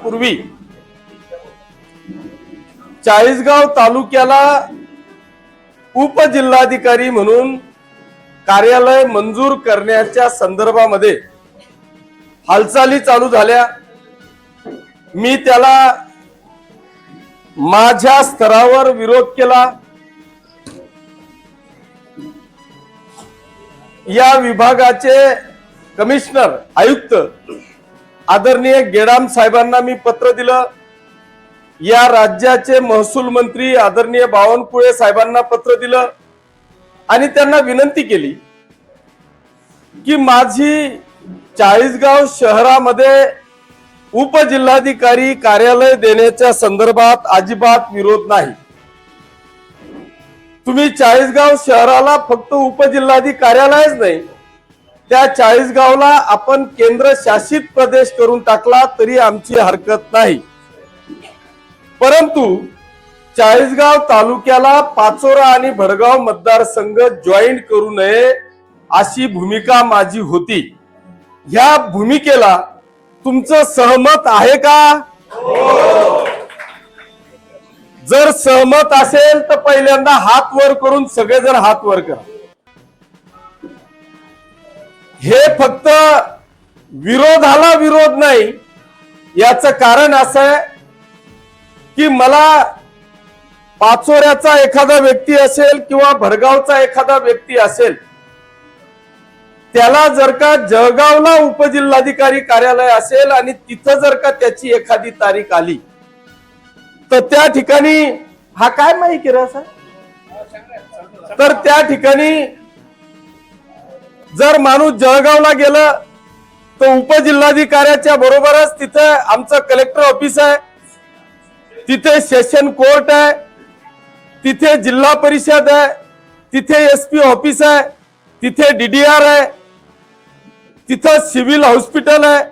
दिवसापूर्वी चाळीसगाव तालुक्याला उपजिल्हाधिकारी म्हणून कार्यालय मंजूर करण्याच्या संदर्भामध्ये हालचाली चालू झाल्या। मी त्याला माझ्या स्तरावर विरोध केला। या विभागाचे कमिशनर आयुक्त आदरणीय गेडाम साहेबांना मी पत्र दिलं। या राज्याचे महसूल मंत्री आदरणीय बावनकुळे साहेबांना पत्र दिलं आणि त्यांना विनंती केली की माझी चाळीसगाव शहरामध्ये उपजिल्हाधिकारी कार्यालय देण्याच्या संदर्भात अजिबात विरोध नाही। तुम्ही चाळीसगाव शहराला फक्त उपजिल्हाधिकारी कार्यालयच नाही, त्या चाळीसगावला आपण केंद्र शासित प्रदेश करून टाकला तरी आमची हरकत नाही। परंतु चाळीसगाव तालुक्याला पाचोरा आणि भडगाव मतदारसंघ जॉईंट करू नये अशी भूमिका माझी होती। या भूमिकेला तुमचं सहमत आहे का? जर सहमत असेल तर पहिल्यांदा हात वर करून सगळेजण हात वर करा। हे फक्त विरोधाला विरोध नाही, याचं कारण असं आहे की मला पाचोऱ्याचा एखादा व्यक्ती असेल किंवा भडगावचा एखादा व्यक्ती असेल, त्याला जर का जळगावला उपजिल्हाधिकारी कार्यालय असेल आणि तिथं जर का त्याची एखादी तारीख आली तर त्या ठिकाणी हा काय माहिती असा तर त्या ठिकाणी जर माणूस जळगावला गेला तर उपजिल्हाधिकाऱ्याच्या बरोबरच तिथे आमचं कलेक्टर ऑफिस आहे, तिथे सेशन कोर्ट आहे, तिथे जिल्हा परिषद आहे, तिथे एसपी ऑफिस आहे, तिथे डीडीआर आहे, तिथे सिव्हिल हॉस्पिटल आहे।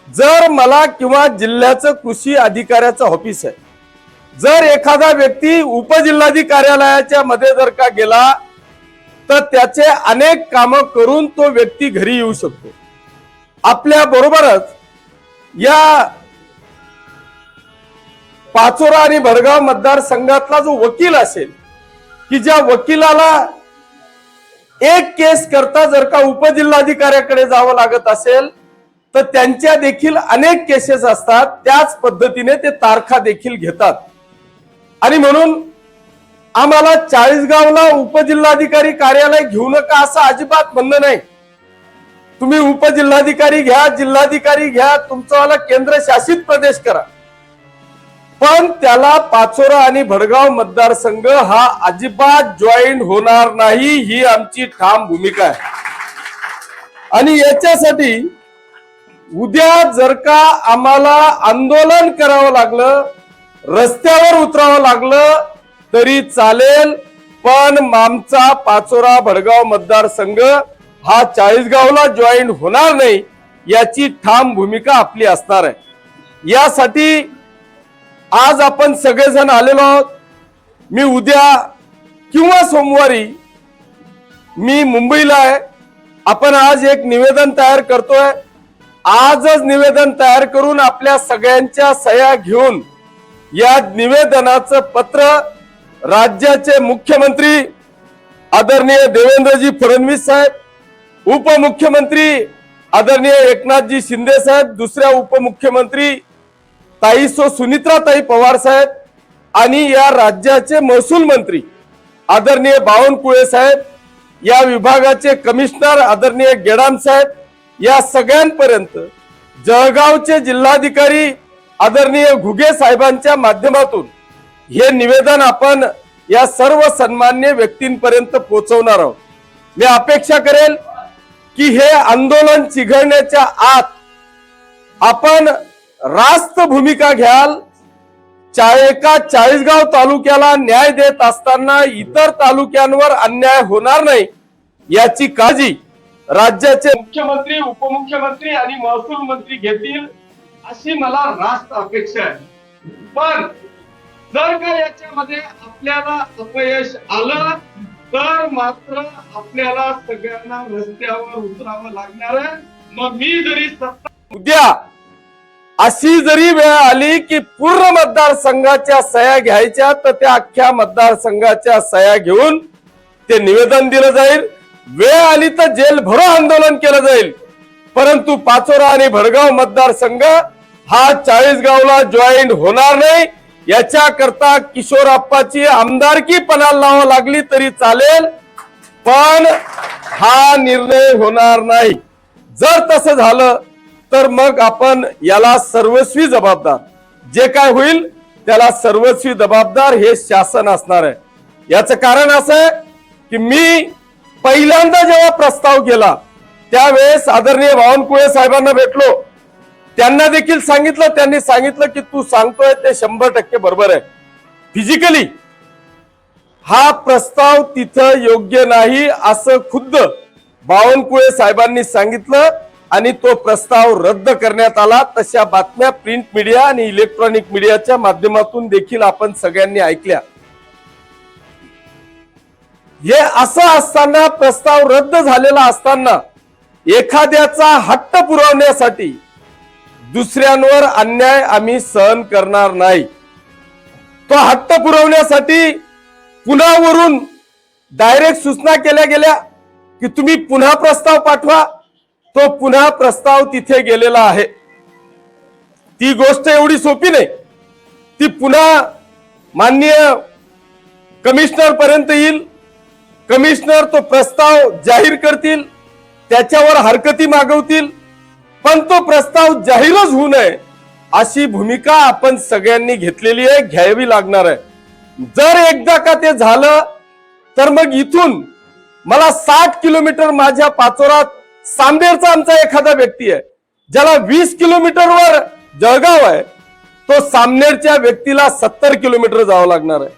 जर मला किंवा जिल्ह्याचं कृषी अधिकाऱ्याचं ऑफिस आहे, जर एखादा व्यक्ती उपजिल्हाधिकारी कार्यालयाच्या मध्ये जर का गेला तर त्याचे अनेक कामं करून तो व्यक्ती घरी येऊ शकतो। आपल्या बरोबरच या पाचोरा आणि भडगाव मतदारसंघातला जो वकील असेल की ज्या वकिलाला एक केस करता जर का उपजिल्हाधिकाऱ्याकडे जावं लागत असेल तर त्यांच्या देखील अनेक केसेस असतात, त्याच पद्धतीने ते तारखा देखील घेतात। आणि म्हणून आम्हाला चाळीसगावला उपजिल्हाधिकारी कार्यालय घेऊ नका असं अजिबात म्हणणं नाही। तुम्ही उपजिल्हाधिकारी घ्या, जिल्हाधिकारी घ्या, तुमचावाला केंद्र शासित प्रदेश करा, पण त्याला पाचोरा आणि भडगाव मतदारसंघ हा अजिबात जॉईंट होणार नाही, ही आमची ठाम भूमिका आहे। आणि याच्यासाठी उद्या जर का आम्हाला आंदोलन करावं लागलं, रस्त्यावर उतरावं लागलं तरी चालेल, पण आमचा पाचोरा भडगाव मतदारसंघ हा चाळीसगावला जॉईंट होणार नाही, याची ठाम भूमिका आपली असणार आहे। यासाठी आज आपण सगळेजण आलेलो आहोत। मी उद्या किंवा सोमवारी मी मुंबईला आहे। आपण आज एक निवेदन तयार करतोय, आजच निवेदन तयार करून आपल्या सगळ्यांच्या सह्या घेऊन या निवेदनाचं पत्र राज्याचे मुख्यमंत्री आदरणीय देवेंद्रजी फडणवीस साहेब, उपमुख्यमंत्री आदरणीय एकनाथजी शिंदे साहेब, दुसऱ्या उपमुख्यमंत्री ताई सुनित्राताई पवार साहेब आणि या राज्याचे महसूल मंत्री आदरणीय बावनकुळे साहेब, या विभागाचे कमिशनर आदरणीय गेडाम साहेब, या सगळ्यांपर्यंत जळगावचे जिल्हाधिकारी आदरणीय घुगे साहेबांच्या माध्यमातून हे निवेदन आपण या सर्व सन्मान्य व्यक्तींपर्यंत पोहोचवणार आहोत। मी अपेक्षा करेल की हे आंदोलन चिघळण्याच्या आत आपण रास्त भूमिका घ्याल। एका चाळीसगाव तालुक्याला न्याय देत असताना इतर तालुक्यांवर अन्याय होणार नाही याची काळजी राज्याचे मुख्यमंत्री, उपमुख्यमंत्री आणि महसूल मंत्री घेतील अशी मला रास्त अपेक्षा आहे। पण जर का याच्यामध्ये आपल्याला अपयश आलं तर मात्र आपल्याला सगळ्यांना रस्त्यावर उतरावं लागणार आहे। मग मी जरी उद्या अशी जरी वेळ आली की पूर्ण मतदारसंघाच्या सह्या घ्यायच्या तर त्या अख्ख्या मतदारसंघाच्या सह्या घेऊन ते निवेदन दिलं जाईल. वेळ आली तर जेल भरो आंदोलन केलं जाईल. परंतु पाचोरा आणि भडगाव मतदारसंघ हा 40गावला जॉईन होणार नाही. याच्याकरता किशोरप्पाची आमदारकी पणाला लावावी लागली तरी चालेल, पण हा निर्णय होणार नाही. जर तसं झालं तर मग आपण याला सर्वस्वी जबाबदार, जे काय होईल त्याला सर्वस्वी जबाबदार हे शासन असणार आहे. याचं कारण असं आहे की मी पहिल्यांदा जेव्हा प्रस्ताव केला त्यावेळेस आदरणीय बावनकुळे साहेबांना भेटलो. त्यांना देखील सांगितलं, त्यांनी सांगितलं की तू सांगतोय ते 100% बरोबर आहे. फिजिकली हा प्रस्ताव तिथं योग्य नाही असं खुद्द बावनकुळे साहेबांनी सांगितलं आणि तो प्रस्ताव रद्द करण्यात आला. तशा बातम्या प्रिंट मीडिया आणि इलेक्ट्रॉनिक मीडियाच्या माध्यमातून देखील आपण सगळ्यांनी ऐकल्या. हे असं असताना, प्रस्ताव रद्द झालेला असताना एखाद्याचा हट्ट पुरवण्यासाठी दुसऱ्यांवर अन्याय आम्ही सहन करणार नाही. तो हट्ट पुरवण्यासाठी पुण्यावरून डायरेक्ट सूचना केल्या गेल्या की तुम्ही पुन्हा प्रस्ताव पाठवा. तो पुन्हा प्रस्ताव तिथे गेलेला आहे. ती गोष्ट एवढी सोपी नाही. ती पुन्हा माननीय कमिशनर पर्यंत येईल. कमिशनर तो प्रस्ताव जाहीर करतील, त्याच्यावर हरकती मागवतील, पण तो प्रस्ताव जाहीरच होऊ नये अशी भूमिका आपण सगळ्यांनी घेतलेली आहे, घ्यावी लागणार आहे. जर एकदा का ते झालं तर मग इथून मला 60 किलोमीटर माझ्या पाचोरात सांबेरचा आमचा एखादा व्यक्ती आहे ज्याला 20 किलोमीटरवर जळगाव आहे, तो सामनेरच्या व्यक्तीला 70 किलोमीटर जावं लागणार आहे.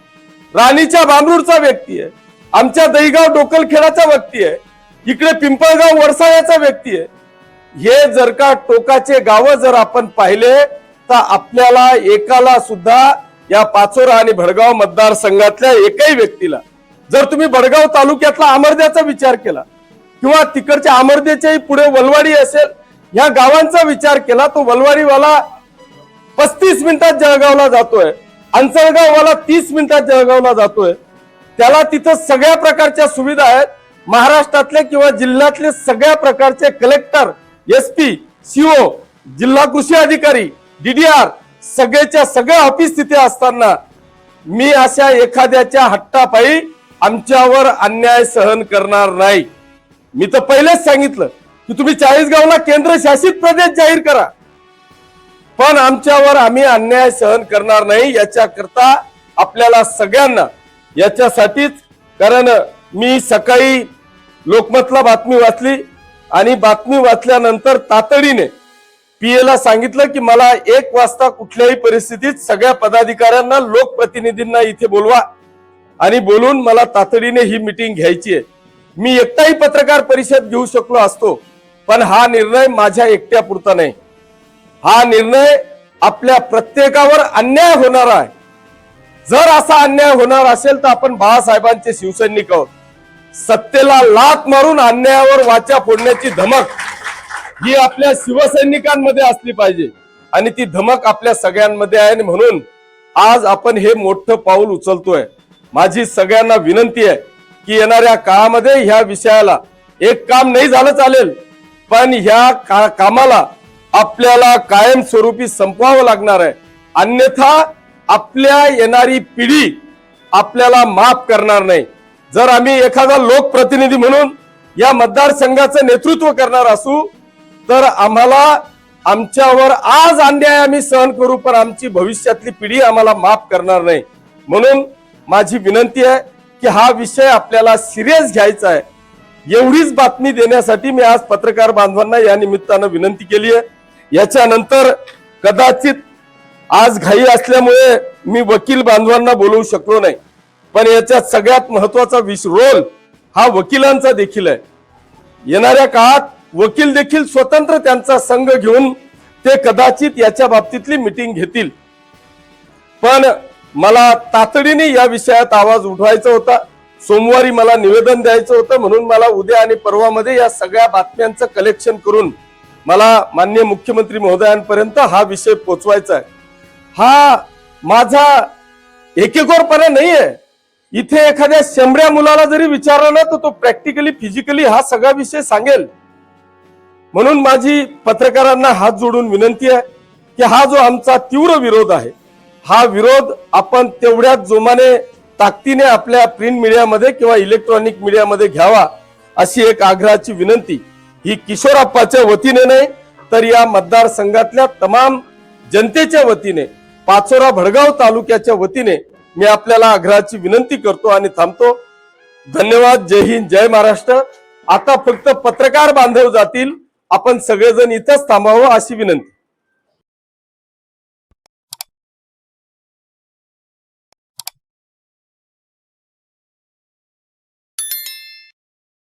राणीच्या बांबरूडचा व्यक्ती आहे, आमच्या दहीगाव डोकलखेडाचा व्यक्ती आहे, इकडे पिंपळगाव वडसाळ्याचा व्यक्ती आहे. हे जर का टोकाचे गाव जर आपण पाहिले तर आपल्याला एकाला सुद्धा या पाचोरा आणि भडगाव मतदारसंघातल्या एकही व्यक्तीला, जर तुम्ही भडगाव तालुक्यातला आमर्द्याचा विचार केला किंवा तिकडच्या आमर्द्याच्याही पुढे वलवाडी असेल, या गावांचा विचार केला तो वलवाडीवाला 35 मिनिटात जळगावला जातोय, अंचळगाववाला 30 मिनिटात जळगावला जातोय. त्याला तिथं सगळ्या प्रकारच्या सुविधा आहेत. महाराष्ट्रातले किंवा जिल्ह्यातले सगळ्या प्रकारचे कलेक्टर, SP, CO, जिल्हा कृषी अधिकारी, DDR सगळ्याच्या सगळ्या ऑफिस तिथे असताना मी अशा एखाद्याच्या हट्टापायी आमच्यावर अन्याय सहन करणार नाही. मी तर पहिलेच सांगितलं की तुम्ही 40गावला केंद्रशासित प्रदेश जाहीर करा, पण आमच्यावर आम्ही अन्याय सहन करणार नाही. याच्याकरता आपल्याला सगळ्यांना याच्यासाठीच, कारण मी सकाळी लोकमतला बातमी वाचली आणि बातमी वाचल्यानंतर तातडीने PA ला सांगितलं की मला 1 वाजता कुठल्याही परिस्थितीत सगळ्या पदाधिकाऱ्यांना, लोकप्रतिनिधींना इथे बोलवा आणि बोलून मला तातडीने ही मीटिंग घ्यायची आहे. मी एकटाही पत्रकार परिषद घेऊ शकलो असतो, पण हा निर्णय माझ्या एकट्यापुरता नाही. हा निर्णय आपल्या प्रत्येकावर अन्याय होणार आहे. जर असा अन्याय होणार असेल तर आपण बाळासाहेबांचे शिवसैनिक आहोत. सत्तेला लाथ मारून अन्यायावर वाचा फोडण्याची धमक ही आपल्या शिवसैनिकांमध्ये असली पाहिजे आणि ती धमक आपल्या सगळ्यांमध्ये आहे. आणि म्हणून आज आपण हे मोठं पाऊल उचलतोय. माझी सगळ्यांना विनंती आहे की येणाऱ्या काळामध्ये ह्या विषयाला, एक काम नाही झालं चालेल, पण ह्या कामाला आपल्याला कायमस्वरूपी संपवावं लागणार आहे. अन्यथा आपल्या येणारी पिढी आपल्याला माफ करणार नाही. जर आम्ही एखादा लोकप्रतिनिधी म्हणून या मतदारसंघाचं नेतृत्व करणार असू तर आम्हाला, आमच्यावर आज अन्याय आम्ही सहन करू, पण आमची भविष्यातली पिढी आम्हाला माफ करणार नाही. म्हणून माझी विनंती आहे की हा विषय आपल्याला सिरियस घ्यायचा आहे. एवढीच बातमी देण्यासाठी मी आज पत्रकार बांधवांना या निमित्तानं विनंती केली आहे. याच्यानंतर कदाचित आज घाई असल्यामुळे मी वकील बांधवांना बोलवू शकलो नाही, पण याच्यात सगळ्यात महत्वाचा रोल हा वकिलांचा देखील आहे. येणाऱ्या काळात वकील देखील स्वतंत्र त्यांचा संघ घेऊन ते कदाचित याच्या बाबतीतली मीटिंग घेतील. पण मला तातडीने या विषयात आवाज उठवायचा होता. सोमवारी मला निवेदन द्यायचं होतं, म्हणून मला उद्या आणि परवामध्ये या सगळ्या बातम्यांचं कलेक्शन करून मला माननीय मुख्यमंत्री महोदयांपर्यंत हा विषय पोचवायचा आहे। हा माझा एकेकोरपणा नाहीये। इथे एखाद्या शेंबड्या मुलाला जरी विचारलं ना तर तो प्रॅक्टिकली फिजिकली हा सगळा विषय सांगेल। म्हणून माझी पत्रकारांना हात जोडून विनंती आहे की हा जो आमचा तीव्र विरोध आहे, हा विरोध आपण तेवढ्याच जोमाने ताकदीने आपल्या प्रिंट मीडियामध्ये किंवा इलेक्ट्रॉनिक मीडियामध्ये घ्यावा, अशी एक आग्रहाची विनंती ही किशोरप्पाच्या वतीने नाही तर या मतदारसंघातल्या तमाम जनतेच्या वतीने, पाचोरा भडगाव तालुक्याच्या वतीने मी आपल्याला आग्रहाची विनंती करतो आणि थांबतो। धन्यवाद। जय हिंद, जय महाराष्ट्र। आता फक्त पत्रकार बांधव जातील, आपण सगळेजण इथंच थांबावं अशी विनंती।